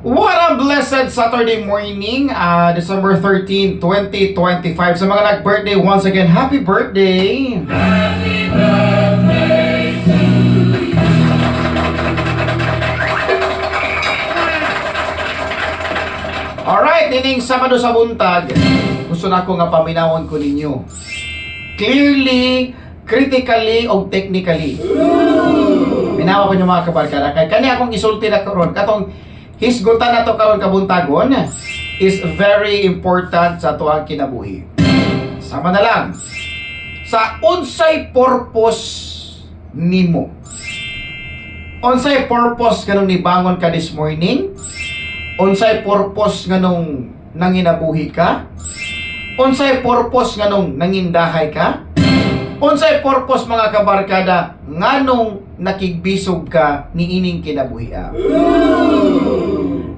What a blessed Saturday morning, December 13, 2025. Sa mga nag-birthday, once again, happy birthday! Happy birthday to you. Alright, nining Sabado sa buntag, gusto na ko nga paminawon ko ninyo. Clearly, critically, o technically. Minawa ko nyo mga kabarkada. Kaya kani akong isulti na karon katong hisgutan na to karon kabuntagon is very important sa tuwang kinabuhi. Sama na lang. Sa unsay purpose nimo? Unsay purpose kanong nibangon ka this morning? Unsay purpose nganong nanginabuhi ka? Unsay purpose nganong nangindahay ka? Unsay purpose mga kabarkada nganong nakigbisog ka niining kinabuhi?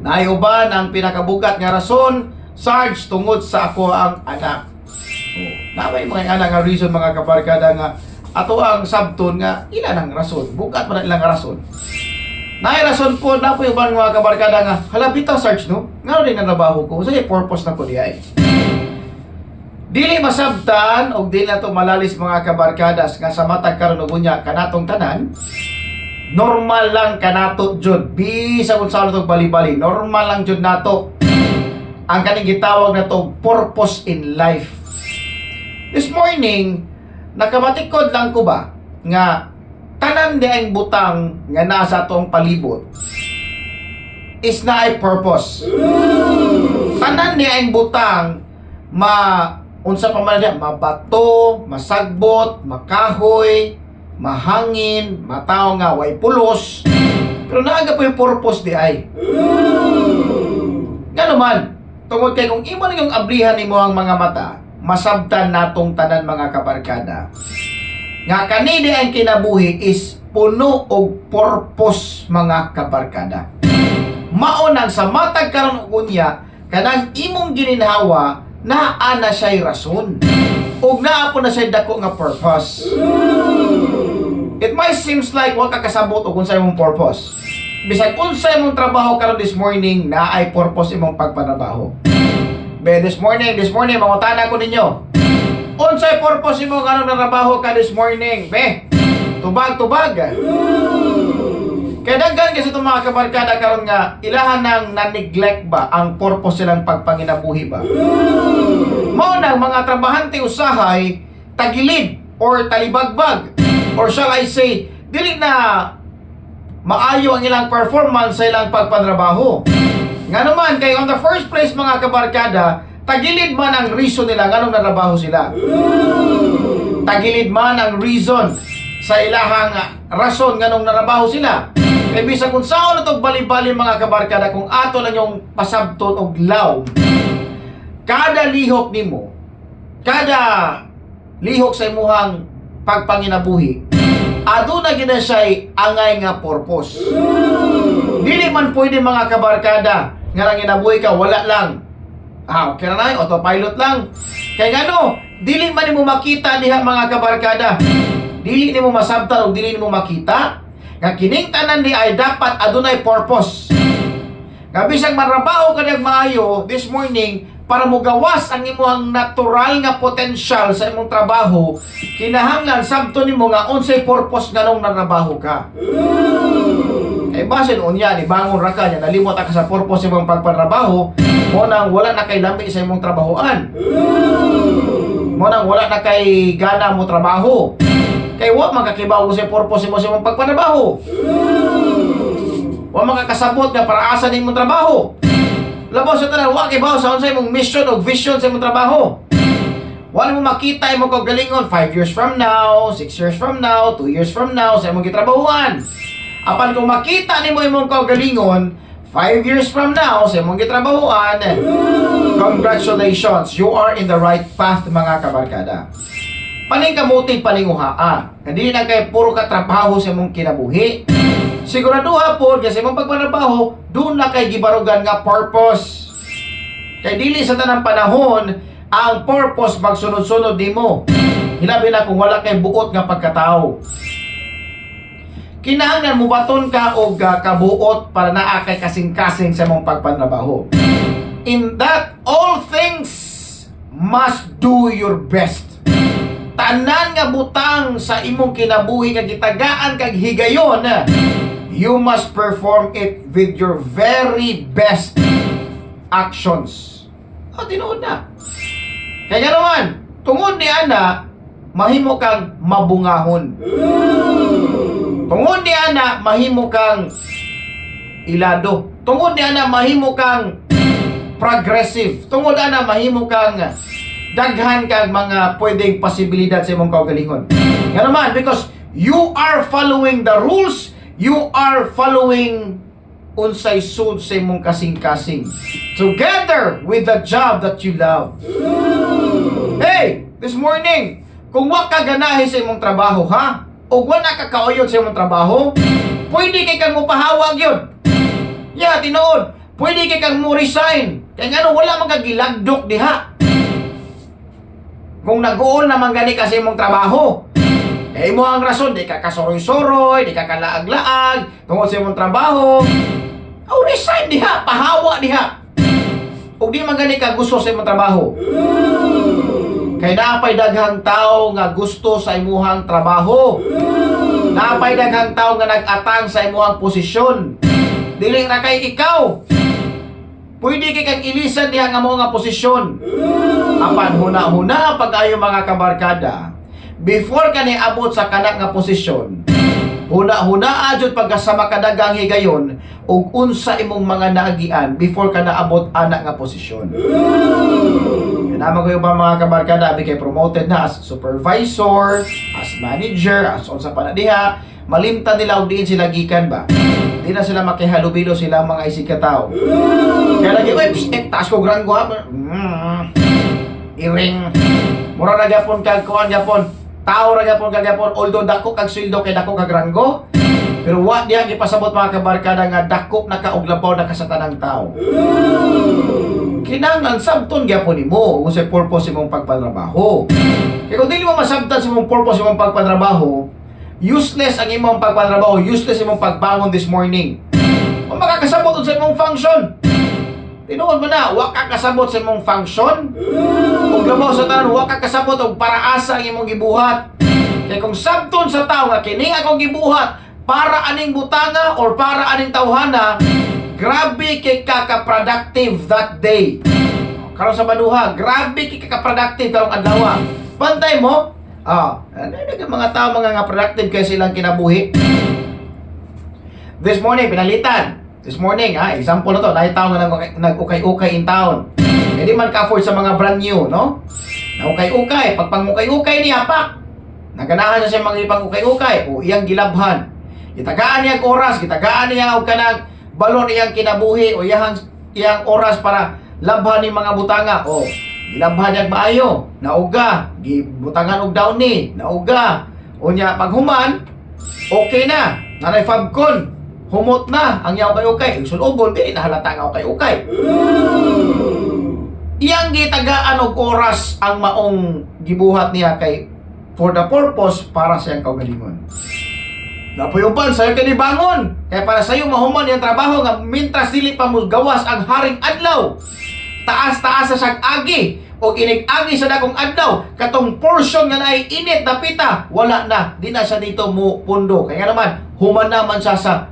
Nayuban ang pinakabugat nga rason, Sarge, tungod sa ako ang anak. Namay mga anak nga reason mga kabarkada nga ato ang sabton nga ilan ang rason, bukat man ilang rason. Nay rason po na po yung mga kabarkada nga hala bitaw Sarge no, nga rin ang trabaho ko, sa purpose na ko diay. Dili masabtan og dili nato malalis mga kabarkadas nga sa matag karon og unya kanatong tanan. Normal lang kanato jud bisag unsa to bali-bali, normal lang jud nato ang kaning gitawag na to purpose in life. This morning nakamatikod lang ko ba nga tanan di ang butang nga nasa atong palibot is na ay purpose. Tanan di ang butang unsa pa man diya, mabato, masagbot, makahoy, mahangin, mataw nga way pulos. Pero naaga po yung purpose di ay. Nga naman, tungod kay kung imo na yung ablihan nimo ang mga mata, masabtan natong tanan mga kabarkada. Nga kanini ang kinabuhi is puno og purpose mga kabarkada. Maunang sa matag karon og unya kanang imong gininhawa na ana siya'y rason ug naa po na siya'y dako nga purpose. It might seems like wa ka kasabot og unsay imong purpose. Bisag unsay imong trabaho karon this morning, na ay purpose imong pagpatrabaho. Be this morning mangutana ko ninyo. Unsay purpose imong anong trabaho ka this morning? Be, tubag. Kaya daghan kasi itong mga kabarkada karon nga ilahan nang na-neglect ba ang purpose silang pagpanginabuhi ba? Mao nang mga trabahante usahay tagilid or talibagbag, or shall I say dili na maayo ang ilang performance sa ilang pagpatrabaho. Nga naman kay on the first place mga kabarkada, tagilid man ang reason nila nganong natrabaho sila. Tagilid man ang reason sa ilahang rason nganong natrabaho sila. Kaya bisag kung saan na itong bali-bali mga kabarkada, kung ato lang yung pasabton o glaw, kada lihok nimo, kada lihok sa imuhang pagpanginabuhi, aduna gina siya'y angay nga purpose. Dili man pwede mga kabarkada nga nang inabuhi ka, wala lang. Okay na na, autopilot lang. Kaya gano, dili man mo makita diha mga kabarkada. Dili nimo masabtan o dili nimo makita nga kining tanan di ay dapat adunay purpose. Nga bisag manrabaho ka niyang maayo this morning para mo gawas ang imong natural nga potential sa imong trabaho, kinahanglan sabto nimo nga unsay purpose nganong nanrabaho ka. Kay basin unya ni bangon ra ka nya nalimot ka sa purpose imong pagpanrabaho, mo nang wala na kay lambi sa imong trabahoan. Mo nang wala na kay gana mo trabaho. Kay wa makakibaw sa purpose mo sa imong pagpanrabaho. Wa makakasabot nga para asa nimong trabaho. Labaw sa tanan wa kibaw sa unsay imong mission o vision sa imong trabaho. Wa mo makita imong kagalingon 5 years from now, 6 years from now, 2 years from now sa imong gitrabahuan. Apan kung makita nimo imong kagalingon 5 years from now sa imong gitrabahuan, congratulations, you are in the right path mga kabarkada. Paning kamuti paninguhaa. Hindi na kay puro ka trabaho sa imong kinabuhi. Siguraduha po kasi imong pagpantrabaho, doon na kay gibarugan nga purpose. Kay dili sa tanang panahon ang purpose magsunod-sunod nimo. Hilabi na kung wala kay buot nga pagkatao. kinahanglan mo baton ka og kabuot para naa kay kasing-kasing sa imong pagpantrabaho. In that, all things must do your best. Tanan nga butang sa imong kinabuhi nga gitagaan kag higayon, you must perform it with your very best actions. Tinuod na. Kaya naman, tungod ni ana, mahimo kang mabungahon. Tungod ni ana, mahimo kang ilado. Tungod ni ana, mahimo kang progressive. Tungod ana, mahimo kang daghan kang mga pwedeng posibilidad sa imong kaugalingon. Nga naman, because you are following the rules, you are following unsay sud sa imong kasing-kasing. Together with the job that you love. Hey, this morning, kung wa ka ganahi sa imong trabaho, ha? O wa na ka kaoyon sa imong trabaho, pwede kay kang mupahawag yun. Yeah, tinuod. Pwede kay kang mo resign. Kaya nga wala magagilagdok diha. Kung nag-uol naman gani kasi imong trabaho, kaya mo ang rason, di ka kasoroy-soroy, di ka kalaag-laag, tungkol sa imong trabaho, resign diha, pahawa diha. O di man gani ka gusto sa imong trabaho. Kay naapay daghang tao nga gusto sa imuhang trabaho. Naapay daghang tao nga nag-atang sa imuhang posisyon. Dili ra kay ikaw. Pwede kay kang ilisan diha nga mo nga posisyon. Apan huna-huna pag-ayo mga kabarkada, before ka niabot sa kanak nga posisyon, huna-huna adjud pagkasama kadagang higayon ug unsa imong mga naagian before ka naabot anak nga posisyon. Naman ko yung mga kabarkada, abi kay promoted na as supervisor, as manager, as unsa pa na diha, malimtan nila og diin sila gikan ba. Di na sila makihalubilo sila mga isikataw. Kaya lagi, taas ko granggo ha. Iring. Mura na gyapon kag kuan gyapon. Tao ra gyapon kag gyapon, although dako kag sweldo kay dako kag granggo. Pero wa diha gipasabot mga kabarkada nga dako na ka og labaw na ka sa tanang tao. Kinahanglan sabton gyapon nimo kung sa purpose imong pagpatrabaho. Kaya kung dili mo masabtan sa imong purpose imong pagpatrabaho, useless ang imong pagpatrabaho, useless imong pagbangon this morning. Kung makakasabot sa imong function, tinuod mo na, wa ka kasabot sa imong function. Kung labaw sa tanan, wa ka kasabot og paraasa ang imong gibuhat. Kaya kung sabton sa tao nga kini akong gibuhat para aning butanga or para aning tawhana, grabe kay kaka-productive that day. Karon sa baduha, grabe kay kaka-productive karong adlaw. Pantay mo, mga tao mga nga productive kay silang kinabuhi. This morning, pinalitan. This morning, example na to, dahil tao nga nag-ukay-ukay in town. Hindi man ka-afford sa mga brand new, no? Na-ukay-ukay, pagpang-ukay-ukay niya, pak! Naganahan na siya mga ipang-ukay-ukay, o iyang gilabhan. Gitagaan niya ang oras, gitagaan niya ang kanang balon iyang kinabuhi, o iyang oras para labhan ni mga butanga. O, gilabhan niya maayo, nauga, gibutangan og daw ni, nauga. O niya, paghuman, okay na, nanay fabcon, humot na ang iyang ukay-ukay. Sulubon, di nahalata nga ukay-ukay. Iyang gitagaan og oras ang maong gibuhat niya kay for the purpose para sa iyang kaugalingon. Napuyupan sa'yo kanibangon. Kaya para sa'yo mahuman yung trabaho nga mintras dili pa mo gawas ang haring adlaw. Taas-taas sa siyang agi o inig-agi sa dakong adlaw. Katong portion nga naay init na pita, wala na. Di na siya dito mo pundo. Kaya naman, human naman siya sa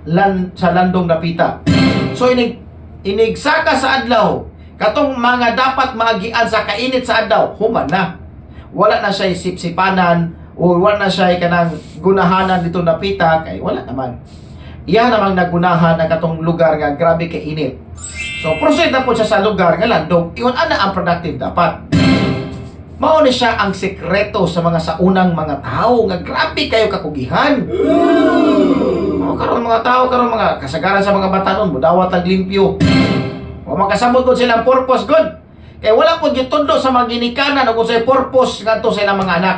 landong na pita. So inigsaka sa adlaw. Katong mga dapat maagian sa kainit sa adlaw, human na. Wala na siya sipsipanan o wala na siya kanang gunahanan dito na pita, kay wala naman. Iyan namang nagunahan na katong lugar nga grabe kay init. So proceed na po siya sa lugar nga landong, iyon ana ang productive dapat. Mao ni siya ang sekreto sa mga saunang mga tao nga grabe kayo kakugihan. Karon mga tao, karon mga kasagaran sa mga batanon, mudawat ang limpyo. O makasabot ko silang purpose good. Kaya wala po gitundo sa mga ginikanan o kung sa'y purpose nga to sa ilang mga anak.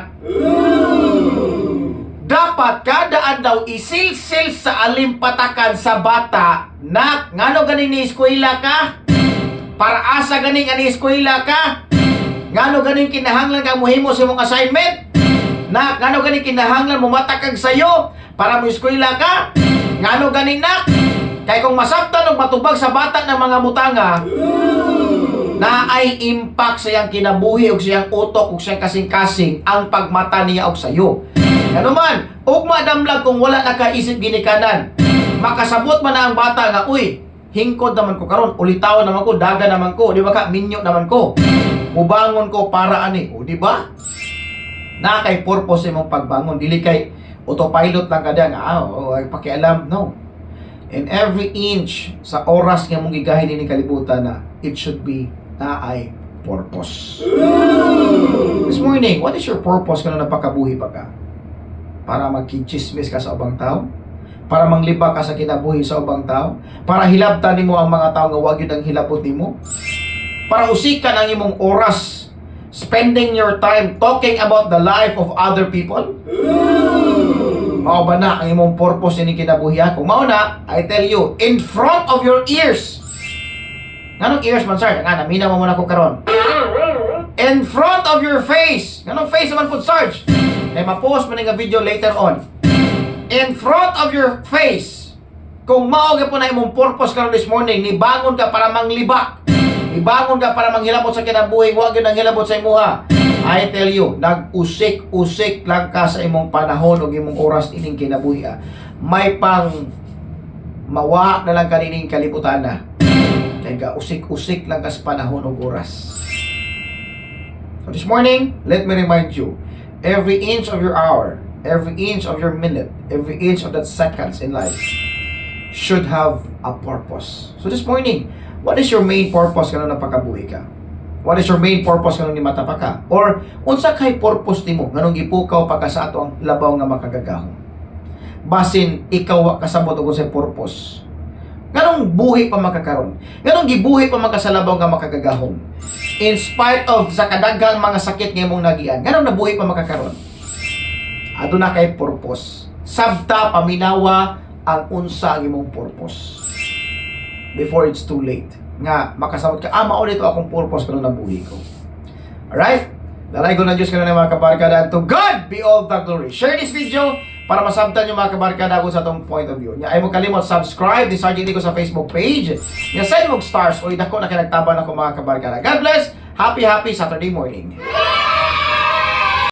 Dapat kada adlaw isilsil sa alimpatakan sa bata na ngano ganing ni eskwela ka? Para asa ganing ani eskwela ka? Ngano ganing kinahanglan kang mohimo sa imong assignment? Na ngano ganing kinahanglan mo matakag sayo Para mo eskwela ka? Ngano ganinak? Kay kung masabtan o matubag sa bata ng mga butanga, na ay impact sa iyang kinabuhi o sa iyang utok o sa iyang kasing-kasing ang pagmata niya o sayo. Ano man, ugma damlag kung wala nakaisip ginikanan. Makasabot man na ang bata nga, uy, hingkod naman ko karon, ulitawan naman ko, daga naman ko, di ba ka, minyo naman ko. Ubangon ko para ani, o di ba? Na kay purpose imong pagbangon, dili kay autopilot lang kada nga, ay pakialam, no. And every inch sa oras nga mong gigahin ini kalibutan na it should be na ay purpose. This morning, what is your purpose kung napakabuhi pa ka? Para magkichismis ka sa ubang tao? Para mangliba ka sa kinabuhi sa ubang tao? Para hilabtan nimo ang mga tao nga wag yun ang hilabot nimo? Para usikan ang imong oras spending your time talking about the life of other people? Mao ba na ang imong purpose ini kinabuhi? Kung mao na, I tell you, in front of your ears. Nganong ears man, Sarge? Nga, namina mo muna ko karon. In front of your face. Nganong face naman po, Sarge? Kaya ma-post mo nga video later on. In front of your face. Kung mao po na imong purpose karon this morning, nibangon ka para manglibak. Nibangon ka para manghilabot sa kinabuhi, huwag yun ang hilabot sa imuha. I tell you, nag-usik-usik lang ka sa imong panahon o imong oras ining kinabuhi. May pang mawa na lang kanining kalibutan na. Kaya usik-usik lang ka sa panahon o oras. So this morning, let me remind you, every inch of your hour, every inch of your minute, every inch of that seconds in life should have a purpose. So this morning, what is your main purpose kung napakabuhi ka? What is your main purpose kung ni mata pa ka? Or unsa kay purpose nimo nganong gipukaw pa ka sa ato ang labaw nga makagagahom? Basin ikaw wa kasabot og sa purpose. Nganong buhi pa makakaron? Nganong gibuhi pa man ka sa labaw nga makagagahom? In spite of sa kadaghang mga sakit nga imong nagian, nganong nabuhi pa makakaron? Aduna kay purpose. Sabta paminawa ang unsa ang imong purpose before it's too late. Nga makasabot ka, mao dito akong purpose kung nabuhi ko. Alright? Dalay ko na Diyos ka na mga kabarkada. To God be all the glory. Share this video para masabtan yung mga kabarkada ko sa itong point of view. Nga ay mo kalimot subscribe di Sergeant Nico sa Facebook page. Nga send mo stars o idako na kinagtaban ako mga kabarkada. God bless. Happy Saturday morning.